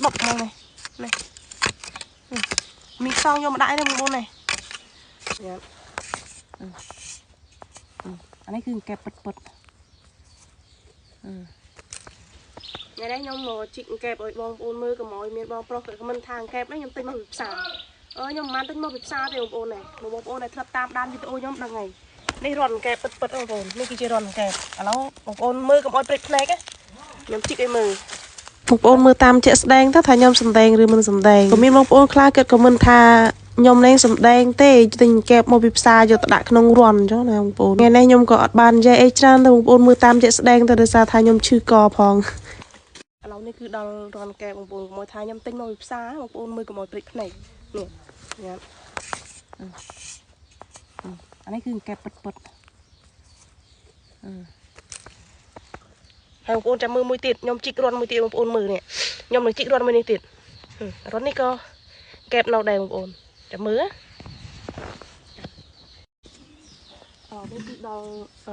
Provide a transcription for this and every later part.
độc này này mình xong vô mà đại này một con này anh ấy cứ kẹp bật ngày đấy nhom ngồi chị kẹp ở bong ôn mưa cầm mồi miền bong pro phải mình thang kẹp đấy nhom tinh màu bịp xà nhom man tinh màu bịp xà thì bong ôn này bong ôn này thật tam đan video nhom đằng ngày đây ròn kẹp bật bong ôn đây kia ròn kẹp alo bong ôn mưa cầm mồi bịch này cái nhom chị cái mưa bong ôn mưa tam chạy đenถ้า nhom sầm đen หรือ mình sầm đen ก็มี bong ôn ខ្លះ kết ក៏ mình ថា nhom លែង sầm đen ទេ ទិញ kẹp មក bịp xà យក ទៅ ដាក់ ក្នុង រន្ធ ចុះ ណា បងប្អូន ថ្ងៃ នេះ ខ្ញុំ ក៏ អត់ បាន និយាយ អី ច្រើន ទេ បងប្អូន មើល តាម ជាក់ស្ដែង ទៅ ដោយសារ ថា ខ្ញុំ ឈឺ ក ផង ឥឡូវ នេះ គឺ ដល់ រន្ធ កែ បងប្អូន មក ថា ខ្ញុំ ទិញ មក ពី ផ្សារ បងប្អូន មើល កុំ ឲ្យ ព្រិច ភ្នែក នេះ ញ៉ាំ អានេះ គឺ កែ ពិត ហើយ បងប្អូន ចាំ មើល មួយ ទៀត ខ្ញុំ ជីក រន្ធ មួយ ទៀត បងប្អូន មើល នេះ ខ្ញុំ នឹង ជីក រន្ធ មួយ នេះ ទៀត រន្ធ នេះ ក៏ កែប នៅ ដែរ បងប្អូន ចាំ មើល នេះ គឺ ដល់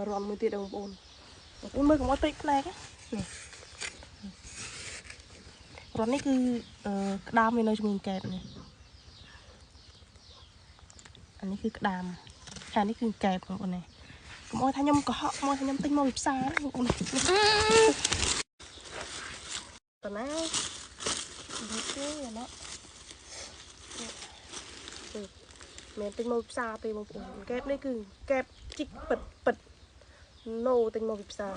រន្ធ មួយ ទៀត បងប្អូន បងប្អូន មើល កុំ ឲ្យ ព្រិច ភ្នែក រន្ធ នេះ គឺ ក្តាម វា នៅ ជាមួយ កែប នេះ អានេះ គឺ ក្តាម អានេះ គឺ កែប បងប្អូន នេះ កុំ ឲ្យ ថា ខ្ញុំ កុហក មក ថា ខ្ញុំ ទិញ មក ពី ផ្សារ បងប្អូន តើ ណា នេះ ទេ អា ណោះ មែន ទិញ មក ពី ផ្សារ ទេ បងប្អូន កែប នេះ គឺ កែប ជីក ពិត ណូ ទិញ មក ពី ផ្សារ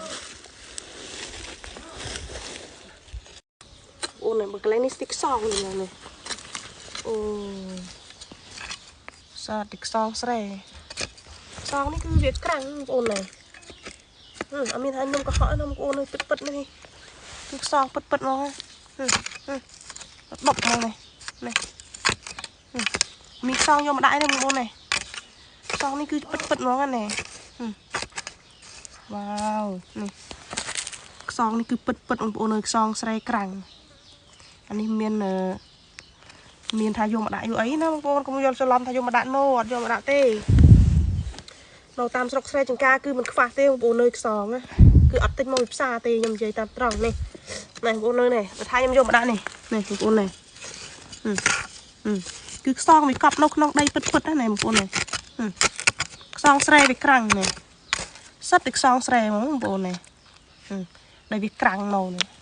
អូន này, បើកន្លែង នេះ ស្ទីក សង នេះ នេះ អូ សា ទឹក សង ស្រែ សង នេះ គឺ វា ក្រាំង បងប្អូន này អត់មាន ថា ខ្ញុំ កុហក ណា បងប្អូន នេះ ពិត នេះ គឺ សង ពិត មក ដុប មក នេះ នេះ មាន សង យក មក ដាក់ នេះ បងប្អូន này សង នេះ គឺ ពិត មក នេះ វ៉ាវ នេះ ខ្សង នេះ គឺ ពិត បងប្អូន ខ្សង ស្រែ ក្រាំង អានេះ មាន មាន ថា យក មក ដាក់ យូរ អី ណា បងប្អូន កុំ យល់ ច្រឡំ ថា យក មក ដាក់ ណូ អត់ យក មក ដាក់ ទេ នៅ តាម ស្រុក ស្រែ ចង្ការ គឺ មិន ខ្វះ ទេ បងប្អូន នៅ ខ្សង ណា គឺ អត់ ទិញ មក ពី ផ្សារ ទេ ខ្ញុំ និយាយ តាម ត្រង់ នេះ này បងប្អូន នៅ នេះ បើ ថា ខ្ញុំ យក មក ដាក់ នេះ នេះ បងប្អូន នេះ គឺ ខ្សង វា កប់ នៅ ក្នុង ដី ពិត ណា này បងប្អូន នេះ ខ្សង ស្រែ វា ក្រាំង នេះ សិត តែ ខ្សង ស្រែ ហ្មង បងប្អូន នេះ ដែល វា ក្រាំង នៅ នេះ